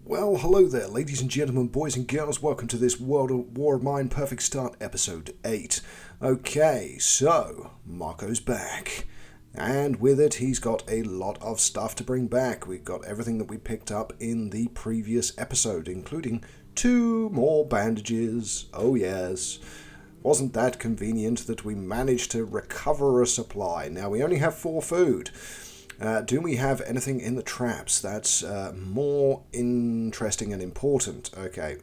Well, hello there, ladies and gentlemen, boys and girls. Welcome to this World of War of Mine Perfect Start, episode 8. Okay, so, Marco's back. And with it, he's got a lot of stuff to bring back. We've got everything that we picked up in the previous episode, including 2 more bandages. Oh yes. Wasn't that convenient that we managed to recover a supply? Now, we only have 4 food. Do we have anything in the traps that's more interesting and important? Okay,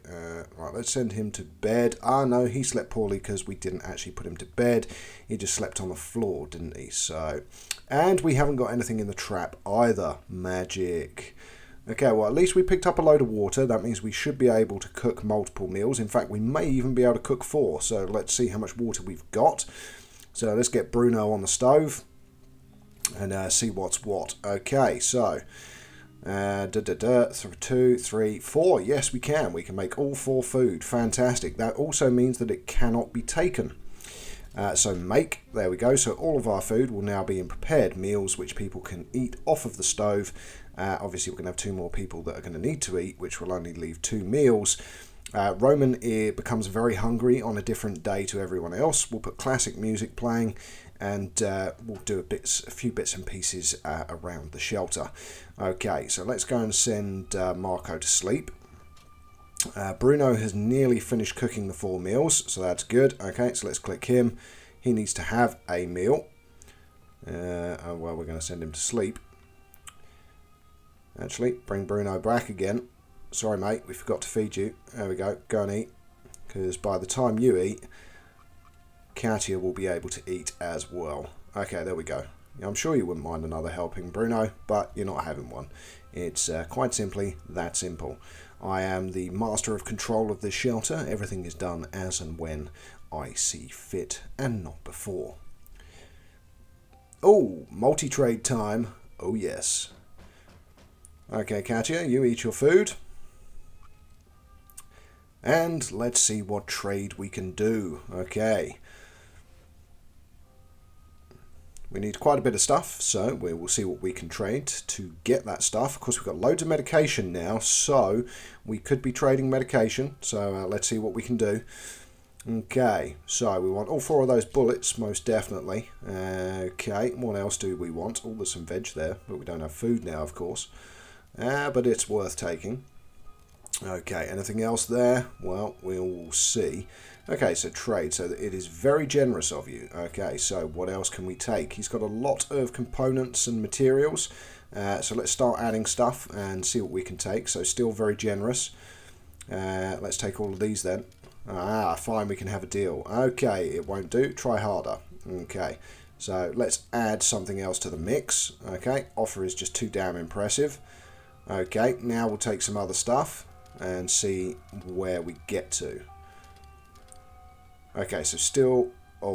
right, let's send him to bed. No, he slept poorly because we didn't actually put him to bed. He just slept on the floor, didn't he? So, and we haven't got anything in the trap either. Magic. Okay, well, at least we picked up a load of water. That means we should be able to cook multiple meals. In fact, we may even be able to cook 4. So let's see how much water we've got. So let's get Bruno on the stove and see what's what. Okay, so 2, 3, 4. Yes, we can. We can make all 4 food. Fantastic. That also means that it cannot be taken. So make, there we go. So all of our food will now be in prepared meals, which people can eat off of the stove. Obviously, we're going to have 2 more people that are going to need to eat, which will only leave 2 meals. Roman becomes very hungry on a different day to everyone else. We'll put classic music playing, and we'll do a few bits and pieces around the shelter. Okay, so let's go and send Marco to sleep. Bruno has nearly finished cooking the 4 meals, so that's good. Okay, so let's click him. He needs to have a meal. Well, we're going to send him to sleep. Actually, bring Bruno back again. Sorry, mate, we forgot to feed you. There we go. Go and eat. Because by the time you eat, Katia will be able to eat as well. Okay, there we go. I'm sure you wouldn't mind another helping, Bruno, but you're not having one. It's quite simply that simple. I am the master of control of this shelter. Everything is done as and when I see fit, and not before. Oh, multi-trade time. Oh, yes. Okay, Katia, you eat your food. And let's see what trade we can do. Okay. We need quite a bit of stuff, so we will see what we can trade to get that stuff. Of course, we've got loads of medication now, so we could be trading medication. So let's see what we can do. Okay, so we want all 4 of those bullets, most definitely. Okay, what else do we want? Oh, there's some veg there, but we don't have food now, of course. But it's worth taking. Okay, anything else there? Well, we'll see. Okay, so trade. So it is very generous of you. Okay, so what else can we take? He's got a lot of components and materials. So let's start adding stuff and see what we can take. So still very generous. Let's take all of these then. Fine, we can have a deal. Okay, it won't do. Try harder. Okay, so let's add something else to the mix. Okay, offer is just too damn impressive. Okay, now we'll take some other stuff and see where we get to. Okay, so still,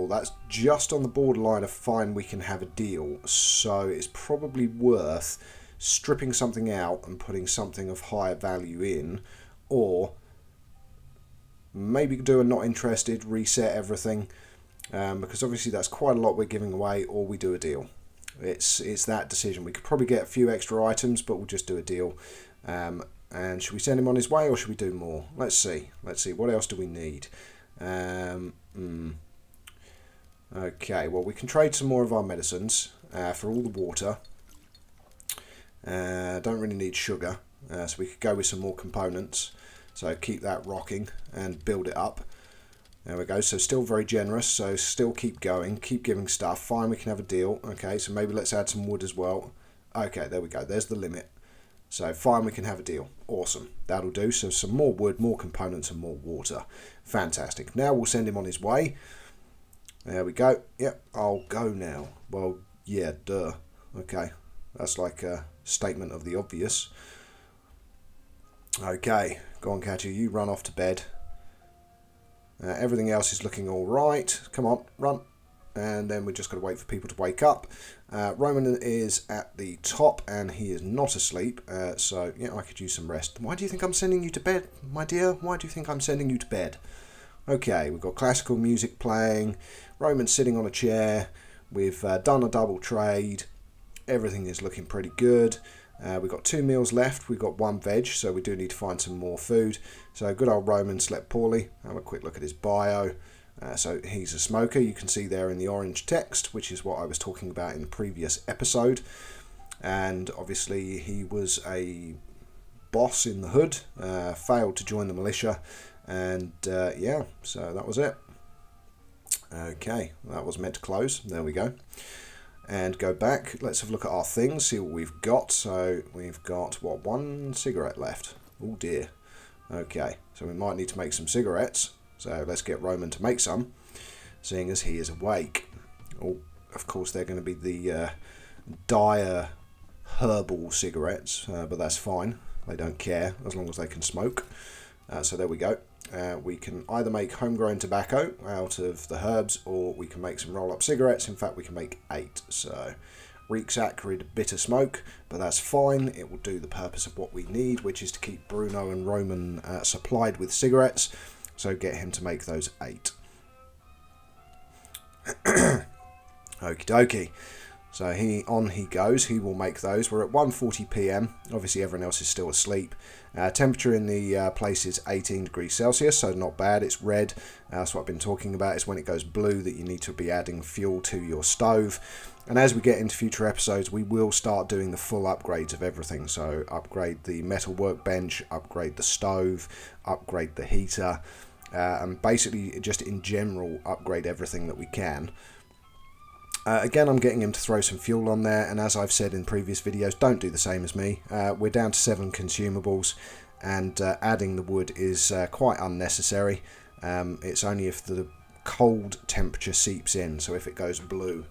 that's just on the borderline of fine, we can have a deal. So it's probably worth stripping something out and putting something of higher value in, or maybe do a not interested, reset everything, because obviously that's quite a lot we're giving away, or we do a deal. It's that decision. We could probably get a few extra items, but we'll just do a deal. And should we send him on his way, or should we do more? Let's see. What else do we need? Okay, well, we can trade some more of our medicines for all the water. Don't really need sugar, so we could go with some more components. So keep that rocking and build it up. There we go. So still very generous. So still keep going. Keep giving stuff. Fine, we can have a deal. Okay, so maybe let's add some wood as well. Okay, there we go. There's the limit. So fine, we can have a deal. Awesome. That'll do. So some more wood, more components, and more water. Fantastic. Now we'll send him on his way. There we go. Yep, I'll go now. Well, yeah, duh. Okay, that's like a statement of the obvious. Okay, go on, Katia. You run off to bed. Everything else is looking all right. Come on, run. And then we're just going to wait for people to wake up. Roman is at the top, and he is not asleep. So, yeah, I could use some rest. Why do you think I'm sending you to bed, my dear? Why do you think I'm sending you to bed? Okay, we've got classical music playing. Roman's sitting on a chair. We've done a double trade. Everything is looking pretty good. We've got 2 meals left. We've got 1 veg, so we do need to find some more food. So good old Roman slept poorly. Have a quick look at his bio. So he's a smoker. You can see there in the orange text, which is what I was talking about in the previous episode. And obviously he was a boss in the hood, failed to join the militia, and yeah, so that was it. Okay, that was meant to close. There we go. And go back. Let's have a look at our things, see what we've got. So we've got, what, 1 cigarette left. Oh dear. Okay, so we might need to make some cigarettes. So let's get Roman to make some, seeing as he is awake. Oh, of course they're going to be the dire herbal cigarettes, but that's fine. They don't care as long as they can smoke. So there we go. We can either make homegrown tobacco out of the herbs, or we can make some roll-up cigarettes. In fact, we can make 8. So reeks acrid bitter smoke, but that's fine. It will do the purpose of what we need, which is to keep Bruno and Roman supplied with cigarettes. So get him to make those 8. Okie dokie. So he goes. He will make those. We're at 1:40 p.m. Obviously everyone else is still asleep. Temperature in the place is 18 degrees Celsius, so not bad. It's red. That's what I've been talking about. It's when it goes blue that you need to be adding fuel to your stove. And as we get into future episodes, we will start doing the full upgrades of everything. So upgrade the metal workbench, upgrade the stove, upgrade the heater, and basically just in general upgrade everything that we can. Again, I'm getting him to throw some fuel on there, and as I've said in previous videos, don't do the same as me. We're down to 7 consumables, and adding the wood is quite unnecessary. It's only if the cold temperature seeps in, so if it goes blue,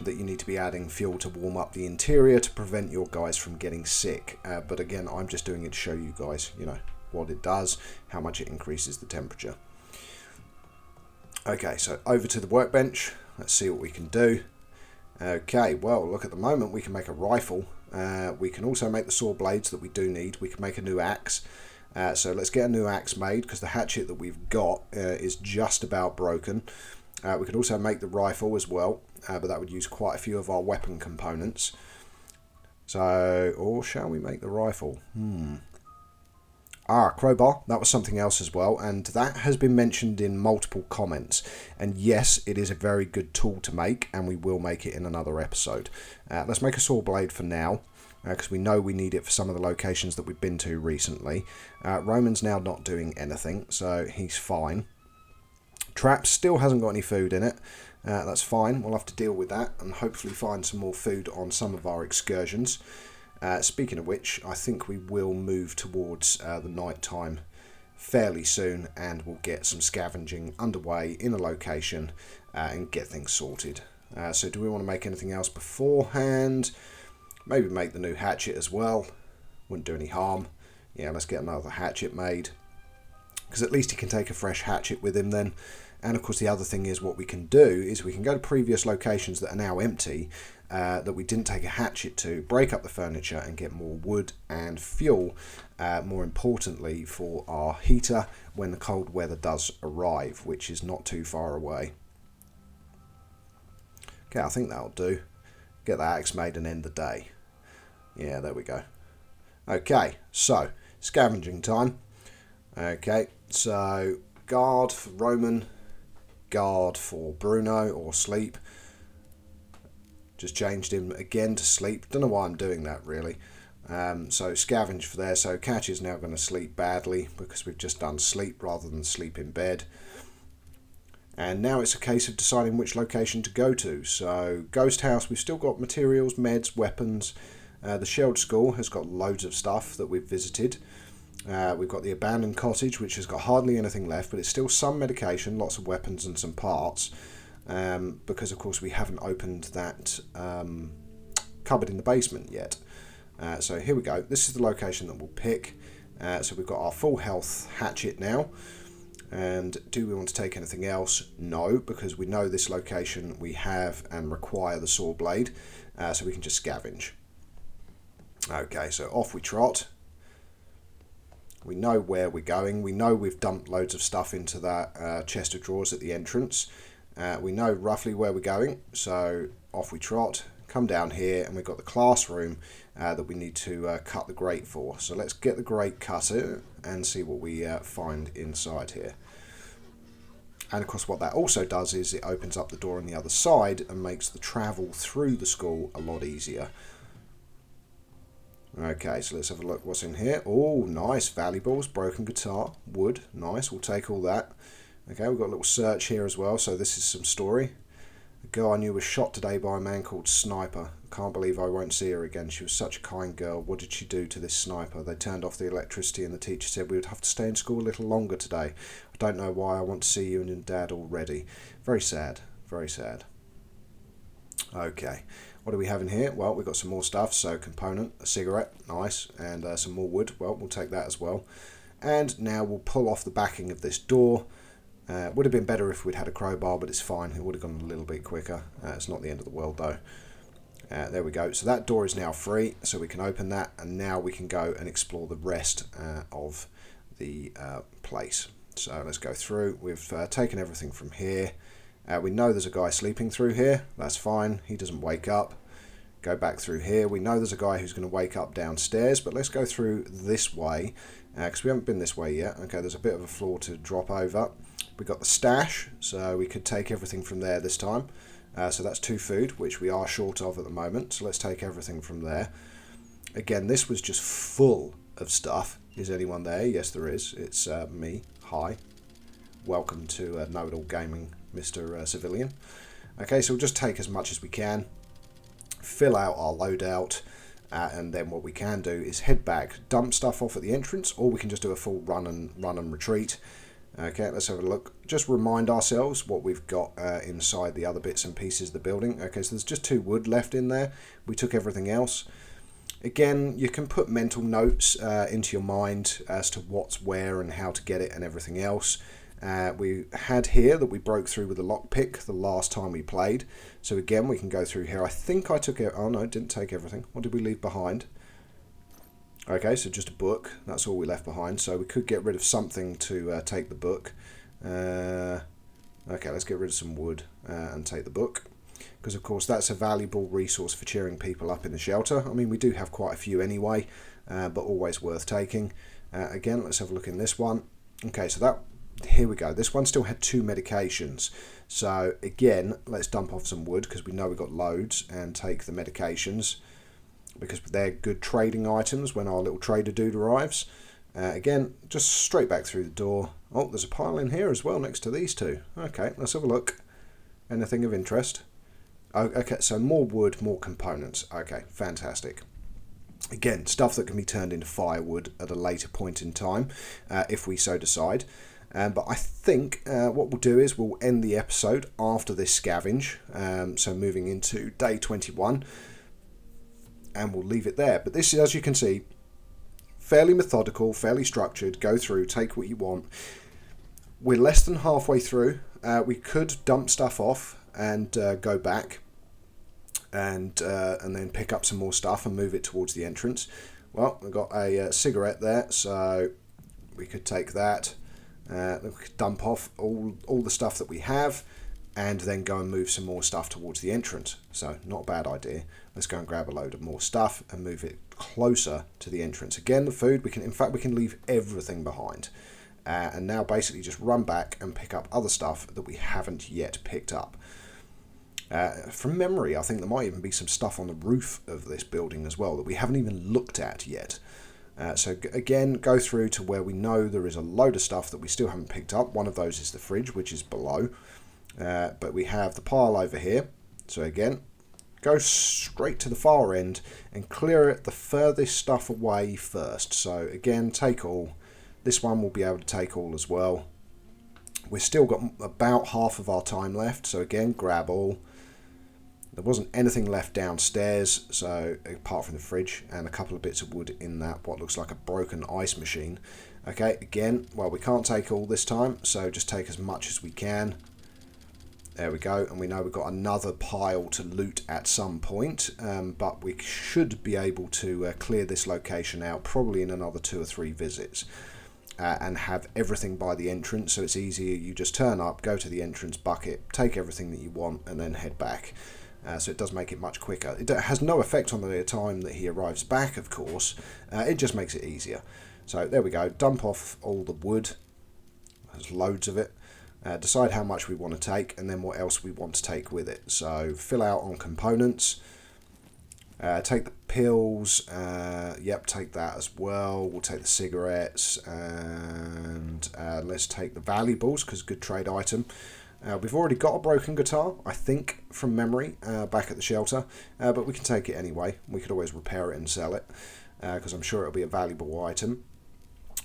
that you need to be adding fuel to warm up the interior to prevent your guys from getting sick. But again, I'm just doing it to show you guys, you know, what it does, how much it increases the temperature. Okay, so over to the workbench. Let's see what we can do. Okay, well, look, at the moment we can make a rifle. We can also make the saw blades that we do need. We can make a new axe. So let's get a new axe made, because the hatchet that we've got is just about broken. We can also make the rifle as well, but that would use quite a few of our weapon components. So, or shall we make the rifle? Crowbar, that was something else as well, and that has been mentioned in multiple comments. And yes, it is a very good tool to make, and we will make it in another episode. Let's make a saw blade for now, because we know we need it for some of the locations that we've been to recently. Roman's now not doing anything, so he's fine. Trap still hasn't got any food in it. That's fine, we'll have to deal with that, and hopefully find some more food on some of our excursions. Speaking of which, I think we will move towards the night time fairly soon, and we'll get some scavenging underway in a location and get things sorted. So do we want to make anything else beforehand? Maybe make the new hatchet as well. Wouldn't do any harm. Yeah, let's get another hatchet made, because at least he can take a fresh hatchet with him then. And of course the other thing is, what we can do is we can go to previous locations that are now empty, that we didn't take a hatchet to, break up the furniture and get more wood and fuel, more importantly for our heater when the cold weather does arrive, which is not too far away. Okay, I think that'll do. Get the axe made and end the day. Yeah, there we go. Okay, so scavenging time. Okay, so guard for Roman, guard for Bruno, or sleep. Just changed him again to sleep. Don't know why I'm doing that really. So scavenge for there. So Catch is now going to sleep badly, because we've just done sleep rather than sleep in bed. And now it's a case of deciding which location to go to. So Ghost House, we've still got materials, meds, weapons. The Shelled School has got loads of stuff that we've visited. We've got the Abandoned Cottage, which has got hardly anything left, but it's still some medication, lots of weapons and some parts. Because of course we haven't opened that cupboard in the basement yet. So here we go. This is the location that we'll pick. So we've got our full health hatchet now. And do we want to take anything else? No, because we know this location we have and require the saw blade. So we can just scavenge. Okay, so off we trot. We know where we're going. We know we've dumped loads of stuff into that chest of drawers at the entrance. We know roughly where we're going, so off we trot. come down here, and we've got the classroom that we need to cut the grate for. So let's get the grate cutter and see what we find inside here. And of course what that also does is it opens up the door on the other side and makes the travel through the school a lot easier. Okay, so let's have a look what's in here. Oh, nice. Valuables, broken guitar, wood. Nice, we'll take all that. Okay, we've got a little search here as well, so this is some story. A girl I knew was shot today by a man called Sniper. Can't believe I won't see her again. She was such a kind girl. What did she do to this sniper? They turned off the electricity and the teacher said we would have to stay in school a little longer today. I don't know why. I want to see you and your dad already. Very sad. Very sad. Okay. What do we have in here? Well, we've got some more stuff. So component, a cigarette, nice, and some more wood. Well, we'll take that as well. And now we'll pull off the backing of this door. Would have been better if we'd had a crowbar, but it's fine. It would have gone a little bit quicker. It's not the end of the world though. There we go. So that door is now free, so we can open that, and now we can go and explore the rest of the place. So let's go through. We've taken everything from here. We know there's a guy sleeping through here. That's fine. He doesn't wake up. Go back through here. We know there's a guy who's going to wake up downstairs, but let's go through this way because we haven't been this way yet. Okay, there's a bit of a floor to drop over. We've got the stash, so we could take everything from there this time. So that's 2 food, which we are short of at the moment. So let's take everything from there. Again, this was just full of stuff. Is anyone there? Yes, there is. It's me. Hi. Welcome to Know It All Gaming, Mr. Civilian. Okay, so we'll just take as much as we can. Fill out our loadout. And then what we can do is head back, dump stuff off at the entrance, or we can just do a full run and retreat. Okay, let's have a look. Just remind ourselves what we've got inside the other bits and pieces of the building. Okay, so there's just 2 wood left in there. We took everything else. Again, you can put mental notes into your mind as to what's where and how to get it and everything else. We had here that we broke through with a lockpick the last time we played. So again, we can go through here. I think I took it. Oh no, didn't take everything. What did we leave behind? Okay, so just a book. That's all we left behind. So we could get rid of something to take the book. Okay, let's get rid of some wood and take the book. Because, of course, that's a valuable resource for cheering people up in the shelter. I mean, we do have quite a few anyway, but always worth taking. Again, let's have a look in this one. Okay, so that... Here we go. This one still had 2 medications. So, again, let's dump off some wood because we know we've got loads and take the medications. Because they're good trading items when our little trader dude arrives. Again, just straight back through the door. Oh, there's a pile in here as well next to these 2. Okay, let's have a look. Anything of interest? Oh, okay, so more wood, more components. Okay, fantastic. Again, stuff that can be turned into firewood at a later point in time, if we so decide. But I think what we'll do is we'll end the episode after this scavenge. So moving into day 21. And we'll leave it there. But this is, as you can see, fairly methodical, fairly structured. Go through, take what you want. We're less than halfway through. We could dump stuff off and go back and then pick up some more stuff and move it towards the entrance. Well, we've got a cigarette there, so we could take that. We could dump off all the stuff that we have and then go and move some more stuff towards the entrance. So not a bad idea. Let's go and grab a load of more stuff and move it closer to the entrance. Again, the food, we can leave everything behind. And now basically just run back and pick up other stuff that we haven't yet picked up. From memory, I think there might even be some stuff on the roof of this building as well that we haven't even looked at yet. So again, go through to where we know there is a load of stuff that we still haven't picked up. One of those is the fridge, which is below. But we have the pile over here. So again, go straight to the far end and clear it the furthest stuff away first. So again, take all. This one will be able to take all as well. We've still got about half of our time left. So again, grab all. There wasn't anything left downstairs, so apart from the fridge and a couple of bits of wood in that, what looks like a broken ice machine. Okay, again, well, we can't take all this time, so just take as much as we can. There we go, and we know we've got another pile to loot at some point, but we should be able to clear this location out probably in another 2 or 3 visits. And have everything by the entrance, so it's easier. You just turn up, go to the entrance bucket, take everything that you want, and then head back. So it does make it much quicker. It has no effect on the time that he arrives back, of course. It just makes it easier. So there we go. Dump off all the wood. There's loads of it. Decide how much we want to take, and then what else we want to take with it. So fill out on components. Take the pills. Yep, take that as well. We'll take the cigarettes, and let's take the valuables, because good trade item. We've already got a broken guitar, I think, from memory, back at the shelter, but we can take it anyway. We could always repair it and sell it, because I'm sure it'll be a valuable item.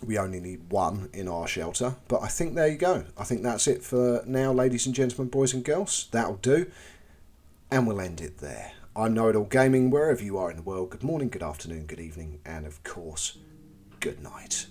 We only need one in our shelter, but I think there you go. I think that's it for now, ladies and gentlemen, boys and girls. That'll do, and we'll end it there. I'm Know-It-All Gaming, wherever you are in the world. Good morning, good afternoon, good evening, and of course, good night.